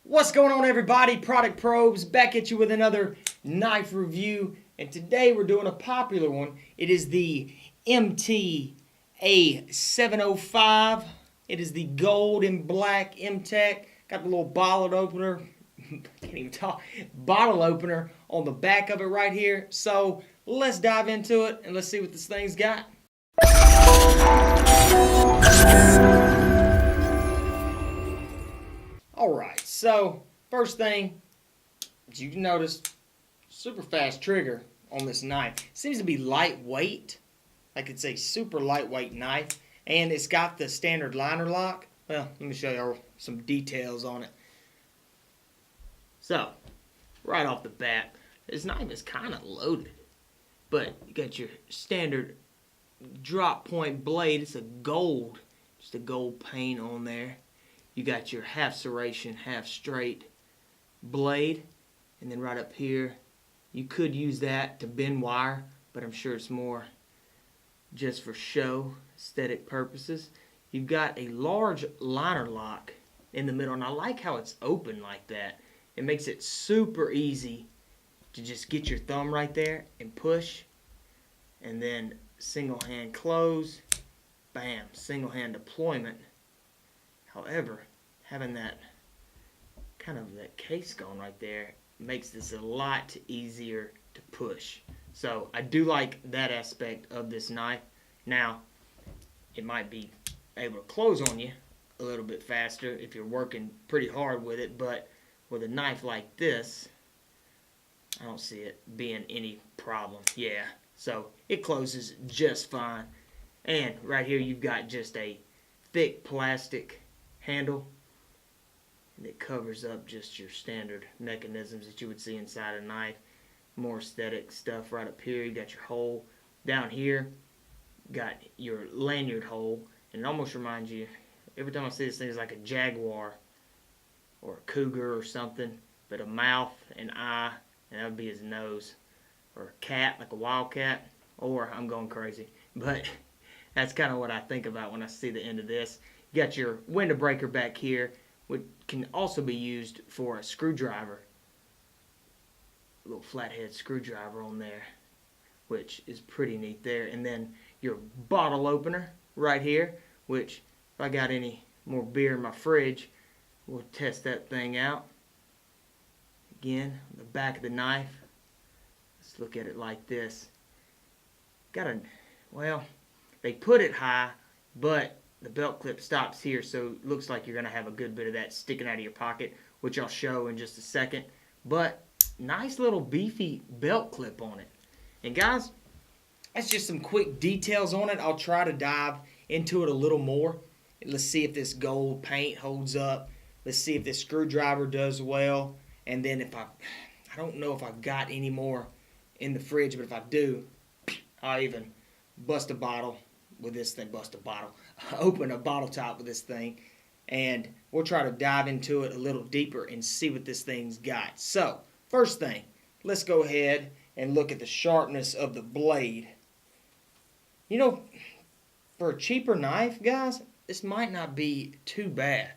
What's going on, everybody? Product Probes back at you with another knife review, and today we're doing a popular one. It is the MT-A705. It is the gold and black Mtech. Got the little bottle opener. Can't even talk. Bottle opener on the back of it right here. So let's dive into it and let's see what this thing's got. Alright, so first thing, as you can notice, super fast trigger on this knife. Seems to be lightweight, like it's a super lightweight knife, and it's got the standard liner lock. Well, let me show you some details on it. So, right off the bat, this knife is kind of loaded, but you got your standard drop point blade. It's a gold, just a gold paint on there. You got your half serration, half straight blade, and then right up here, you could use that to bend wire, but I'm sure it's more just for show, aesthetic purposes. You've got a large liner lock in the middle, and I like how it's open like that. It makes it super easy to just get your thumb right there and push, and then single hand close, bam, single hand deployment. However, having that kind of that case going right there makes this a lot easier to push. So I do like that aspect of this knife. Now, it might be able to close on you a little bit faster if you're working pretty hard with it, but with a knife like this, I don't see it being any problem. Yeah, so it closes just fine. And right here you've got just a thick plastic handle, and it covers up just your standard mechanisms that you would see inside a knife. More aesthetic stuff right up here. You got your hole down here, got your lanyard hole, and it almost reminds you, every time I see this thing, it's like a jaguar or a cougar or something, but a mouth and eye, and that would be his nose, or a cat, like a wildcat, or I'm going crazy, but that's kind of what I think about when I see the end of this. You got your window breaker back here, which can also be used for a screwdriver. A little flathead screwdriver on there, which is pretty neat there. And then your bottle opener right here, which if I got any more beer in my fridge, we'll test that thing out. Again, the back of the knife. Let's look at it like this. Well, they put it high, but the belt clip stops here, so it looks like you're going to have a good bit of that sticking out of your pocket, which I'll show in just a second. But nice little beefy belt clip on it. And guys, that's just some quick details on it. I'll try to dive into it a little more. Let's see if this gold paint holds up. Let's see if this screwdriver does well. And then if I don't know if I've got any more in the fridge, but if I do, I'll even bust a bottle with this thing. Open a bottle top with this thing, and we'll try to dive into it a little deeper and see what this thing's got. So, first thing, let's go ahead and look at the sharpness of the blade. You know, for a cheaper knife, guys, this might not be too bad.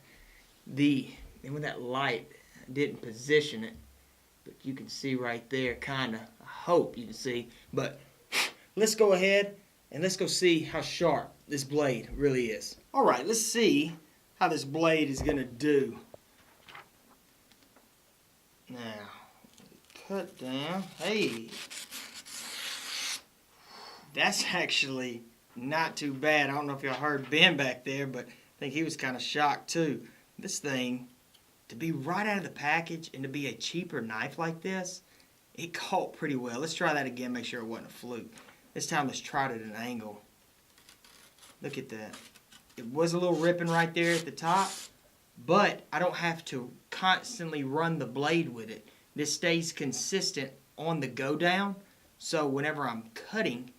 And with that light, I didn't position it, but you can see right there, kinda. I hope you can see, but let's go ahead and let's go see how sharp this blade really is. Alright, let's see how this blade is going to do. Now, cut down. Hey, that's actually not too bad. I don't know if y'all heard Ben back there, but I think he was kind of shocked too. This thing, to be right out of the package and to be a cheaper knife like this, it caught pretty well. Let's try that again, make sure it wasn't a fluke. This time let's try it at an angle. Look at that. It was a little ripping right there at the top, but I don't have to constantly run the blade with it. This stays consistent on the go down, so whenever I'm cutting,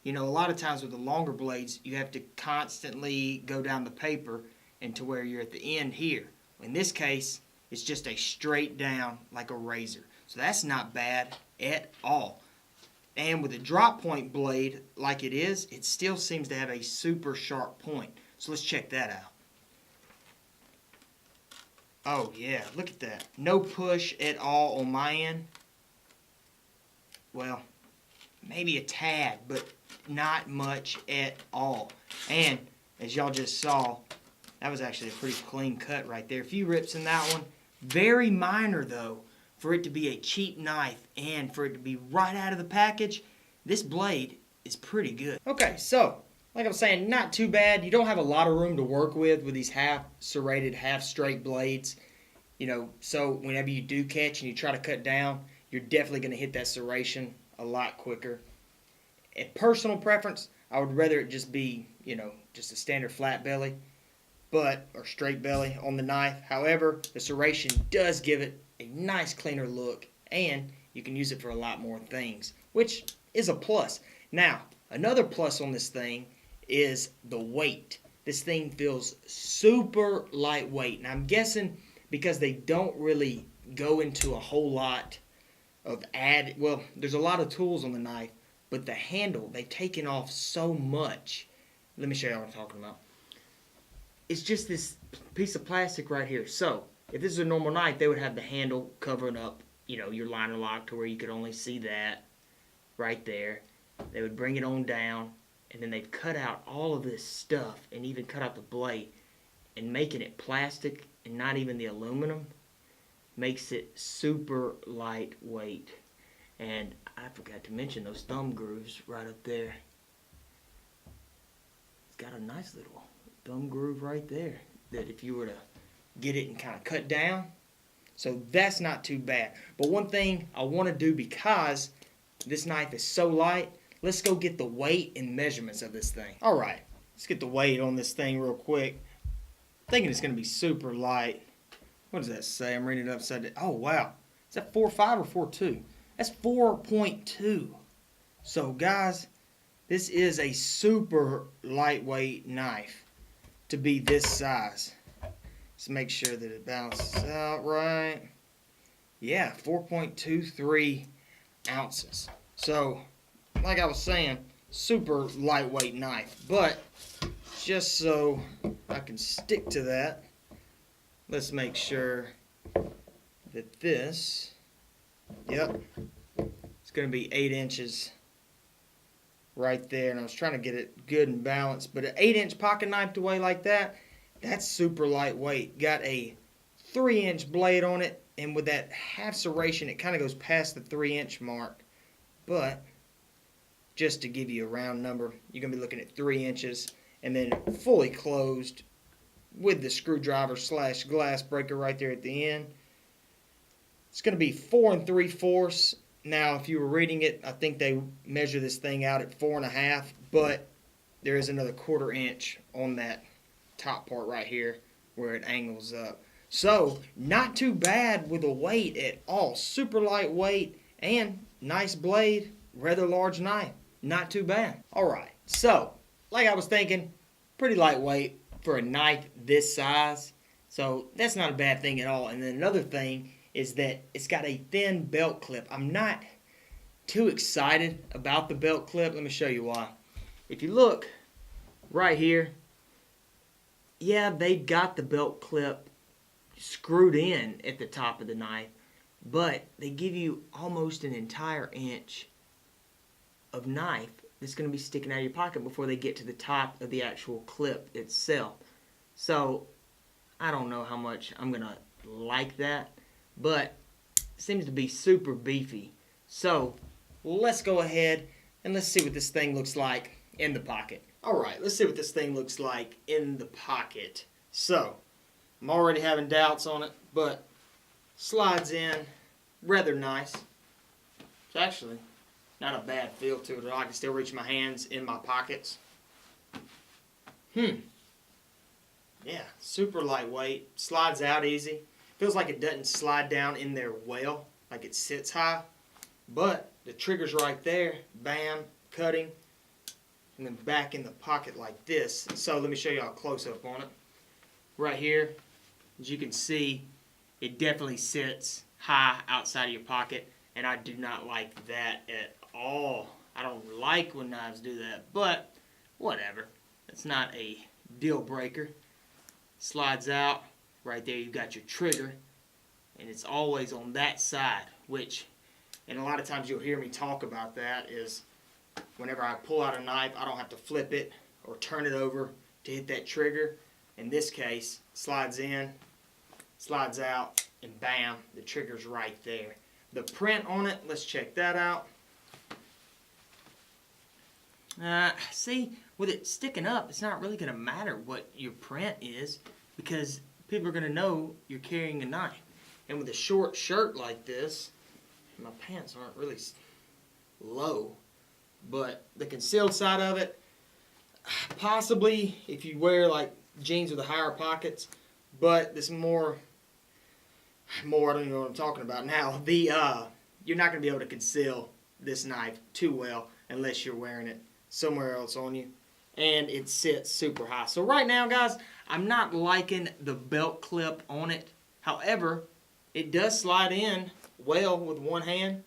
you know, a lot of times with the longer blades, you have to constantly go down the paper and to where you're at the end here. In this case, it's just a straight down like a razor. So that's not bad at all. And with a drop point blade like it is, it still seems to have a super sharp point. So let's check that out. Oh yeah, look at that. No push at all on my end. Well, maybe a tad, but not much at all. And as y'all just saw, that was actually a pretty clean cut right there. A few rips in that one. Very minor though, for it to be a cheap knife and for it to be right out of the package. This blade is pretty good. Okay, so like I was saying, not too bad. You don't have a lot of room to work with these half serrated, half straight blades. You know, so whenever you do catch and you try to cut down, you're definitely going to hit that serration a lot quicker. A personal preference, I would rather it just be, you know, just a standard flat belly, or straight belly on the knife. However, the serration does give it a nice cleaner look, and you can use it for a lot more things, which is a plus. Now, another plus on this thing is the weight. This thing feels super lightweight, and I'm guessing because they don't really go into a whole lot of well, there's a lot of tools on the knife, but the handle, they've taken off so much. Let me show you what I'm talking about. It's just this piece of plastic right here. So, if this is a normal knife, they would have the handle covering up, you know, your liner lock to where you could only see that right there. They would bring it on down, and then they'd cut out all of this stuff and even cut out the blade, and making it plastic and not even the aluminum makes it super lightweight. And I forgot to mention those thumb grooves right up there. It's got a nice little thumb groove right there that if you were to get it and kind of cut down, so that's not too bad. But one thing I want to do, because this knife is so light, let's go get the weight and measurements of this thing. Alright, let's get the weight on this thing real quick. I'm thinking it's going to be super light. What does that say? I'm reading it upside down. Oh wow, is that 4.5 or 4.2? That's 4.2. So guys, this is a super lightweight knife to be this size. Let's make sure that it balances out right. Yeah, 4.23 ounces. So, like I was saying, super lightweight knife. But, just so I can stick to that, let's make sure that this, yep, it's going to be 8 inches right there. And I was trying to get it good and balanced. But an 8-inch pocket knife to weigh like that, that's super lightweight. Got a 3-inch blade on it, and with that half serration, it kind of goes past the 3-inch mark. But just to give you a round number, you're going to be looking at 3 inches, and then fully closed with the screwdriver / glass breaker right there at the end. It's going to be 4 3/4. Now, if you were reading it, I think they measure this thing out at 4.5, but there is another 1/4 inch on that top part right here where it angles up. So, not too bad with the weight at all. Super lightweight and nice blade, rather large knife. Not too bad. Alright, so, like I was thinking, pretty lightweight for a knife this size. So, that's not a bad thing at all. And then another thing is that it's got a thin belt clip. I'm not too excited about the belt clip. Let me show you why. If you look right here, yeah, they got the belt clip screwed in at the top of the knife, but they give you almost an entire inch of knife that's going to be sticking out of your pocket before they get to the top of the actual clip itself. So, I don't know how much I'm going to like that, but it seems to be super beefy. So, let's go ahead and let's see what this thing looks like in the pocket. Alright, let's see what this thing looks like in the pocket. So, I'm already having doubts on it, but slides in rather nice. It's actually not a bad feel to it at all. I can still reach my hands in my pockets. Yeah, super lightweight. Slides out easy. Feels like it doesn't slide down in there well, like it sits high. But the trigger's right there. Bam, cutting. And then back in the pocket like this. So let me show you a close-up on it. Right here, as you can see, it definitely sits high outside of your pocket. And I do not like that at all. I don't like when knives do that, but whatever. It's not a deal breaker. Slides out right there you've got your trigger, and it's always on that side, which, and a lot of times you'll hear me talk about that, is whenever I pull out a knife, I don't have to flip it or turn it over to hit that trigger. In this case, slides in, slides out, and bam, the trigger's right there. The print on it, let's check that out. See, with it sticking up, it's not really going to matter what your print is, because people are going to know you're carrying a knife. And with a short shirt like this, my pants aren't really low, but the concealed side of it, possibly if you wear like jeans with the higher pockets, but this more, I don't even know what I'm talking about now. You're not going to be able to conceal this knife too well unless you're wearing it somewhere else on you, and it sits super high. So right now, guys, I'm not liking the belt clip on it. However, it does slide in well with one hand,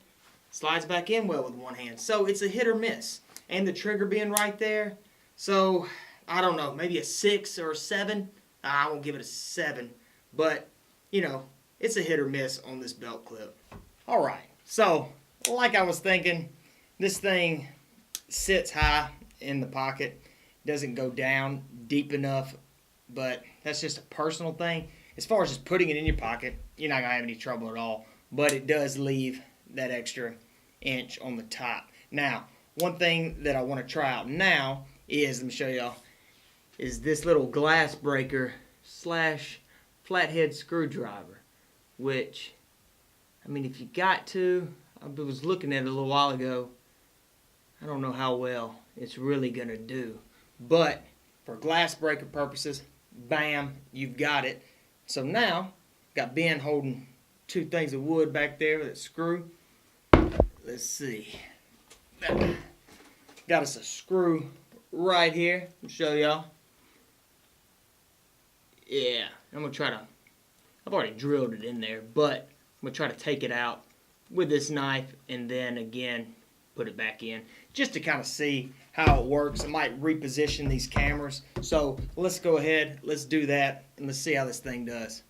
slides back in well with one hand. So it's a hit or miss. And the trigger being right there, so I don't know, maybe a 6 or a 7. I won't give it a 7, but you know, it's a hit or miss on this belt clip. All right, so like I was thinking, this thing sits high in the pocket, doesn't go down deep enough, but that's just a personal thing. As far as just putting it in your pocket, you're not gonna have any trouble at all, but it does leave that extra inch on the top. Now, one thing that I want to try out now is, let me show y'all, is this little glass breaker slash flathead screwdriver, which, I mean, if you got to, I was looking at it a little while ago, I don't know how well it's really going to do. But for glass breaker purposes, bam, you've got it. So now, got Ben holding two things of wood back there with a screw. Let's see. Got us a screw right here. I'll show y'all. Yeah, I'm going to try to, I've already drilled it in there, but I'm going to try to take it out with this knife and then again put it back in just to kind of see how it works. I might reposition these cameras. So let's go ahead, let's do that, and let's see how this thing does.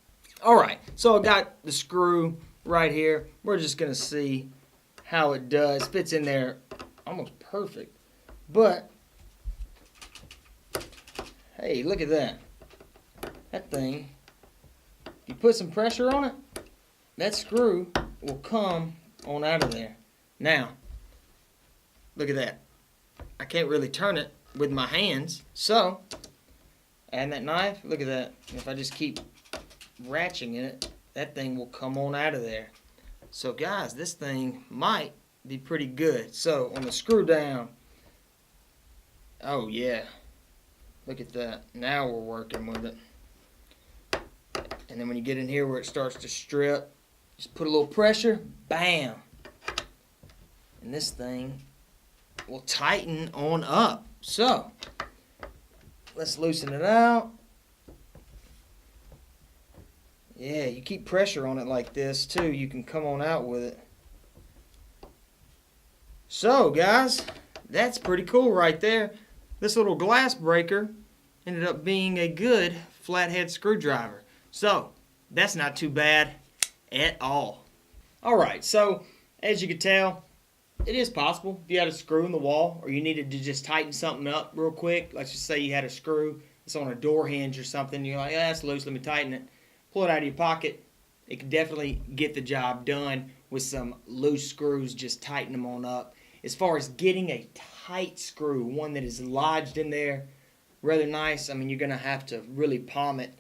Alright, so I got the screw right here. We're just going to see how it does. Fits in there almost perfect. But, hey, look at that. That thing, if you put some pressure on it, that screw will come on out of there. Now, look at that. I can't really turn it with my hands. So, and that knife, look at that. If I just keep ratcheting it, that thing will come on out of there. So guys, this thing might be pretty good. So on the screw down, oh yeah, look at that. Now we're working with it. And then when you get in here where it starts to strip, just put a little pressure, bam. And this thing will tighten on up. So let's loosen it out. Yeah, you keep pressure on it like this too, you can come on out with it. So guys, that's pretty cool right there. This little glass breaker ended up being a good flathead screwdriver. So that's not too bad at all. Alright, so as you can tell, it is possible if you had a screw in the wall or you needed to just tighten something up real quick. Let's just say you had a screw that's on a door hinge or something. You're like, that's loose, let me tighten it. Pull it out of your pocket. It can definitely get the job done with some loose screws. Just tighten them on up. As far as getting a tight screw, one that is lodged in there, rather nice. I mean, you're going to have to really palm it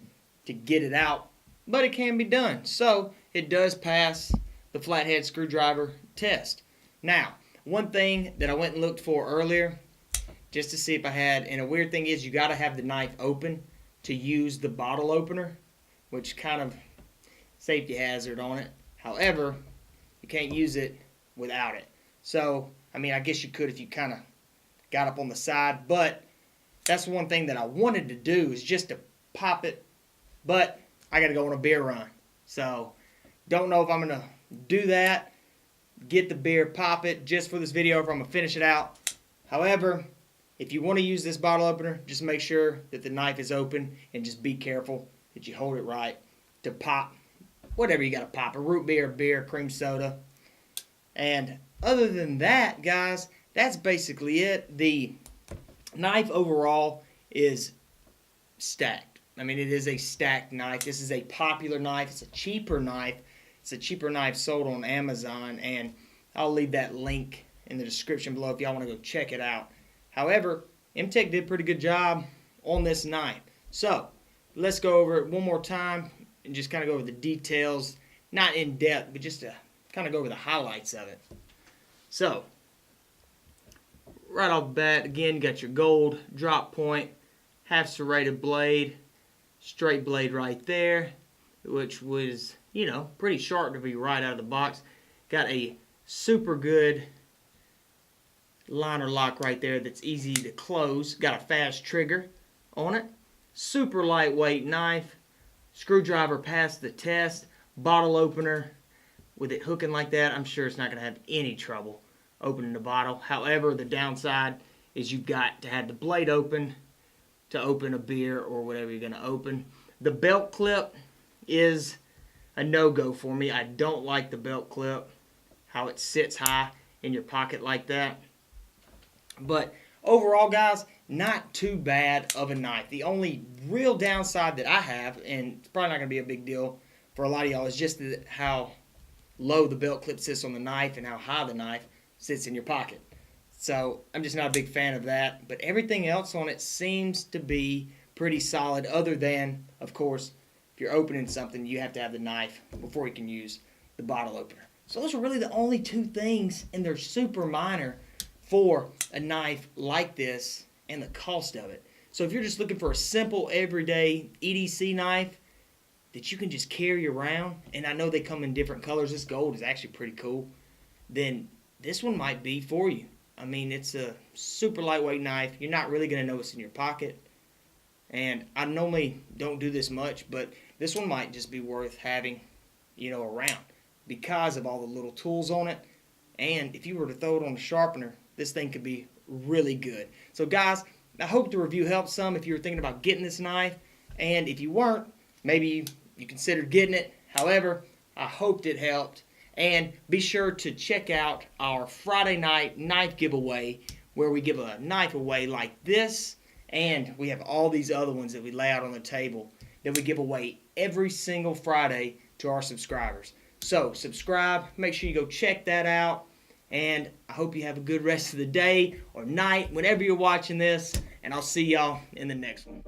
to get it out, but it can be done. So it does pass the flathead screwdriver test. Now, one thing that I went and looked for earlier, just to see if I had, and a weird thing is you got to have the knife open to use the bottle opener, which kind of safety hazard on it. However, you can't use it without it. So, I mean, I guess you could if you kind of got up on the side, but that's one thing that I wanted to do is just to pop it, but I got to go on a beer run. So, don't know if I'm going to do that, get the beer, pop it just for this video, if I'm going to finish it out. However, if you want to use this bottle opener, just make sure that the knife is open and just be careful that you hold it right. to pop whatever you got to pop, a root beer, beer, cream soda. And other than that, guys, that's basically it. The knife overall is stacked. I mean, it is a stacked knife. This is a popular knife. It's a cheaper knife. It's a cheaper knife sold on Amazon, and I'll leave that link in the description below if y'all want to go check it out. However, Mtech did a pretty good job on this knife. So, let's go over it one more time and just kind of go over the details, not in depth, but just to kind of go over the highlights of it. So, right off the bat, again, you got your gold drop point, half serrated blade, straight blade right there, which was, you know, pretty sharp to be right out of the box. Got a super good liner lock right there that's easy to close. Got a fast trigger on it. Super lightweight knife. Screwdriver passed the test. Bottle opener. With it hooking like that, I'm sure it's not going to have any trouble opening the bottle. However, the downside is you've got to have the blade open to open a beer or whatever you're going to open. The belt clip is a no-go for me. I don't like the belt clip, how it sits high in your pocket like that. But overall, guys, not too bad of a knife. The only real downside that I have, and it's probably not going to be a big deal for a lot of y'all, is just how low the belt clip sits on the knife and how high the knife sits in your pocket. So I'm just not a big fan of that. But everything else on it seems to be pretty solid, other than, of course, if you're opening something, you have to have the knife before you can use the bottle opener. So those are really the only two things, and they're super minor for a knife like this and the cost of it. So if you're just looking for a simple, everyday EDC knife that you can just carry around, and I know they come in different colors, this gold is actually pretty cool, then this one might be for you. I mean, it's a super lightweight knife. You're not really going to know it's in your pocket. And I normally don't do this much, but this one might just be worth having, you know, around because of all the little tools on it. And if you were to throw it on a sharpener, this thing could be really good. So guys, I hope the review helped some if you were thinking about getting this knife. And if you weren't, maybe you considered getting it. However, I hoped it helped. And be sure to check out our Friday night knife giveaway, where we give a knife away like this. And we have all these other ones that we lay out on the table that we give away every single Friday to our subscribers. So subscribe, make sure you go check that out. And I hope you have a good rest of the day or night, whenever you're watching this. And I'll see y'all in the next one.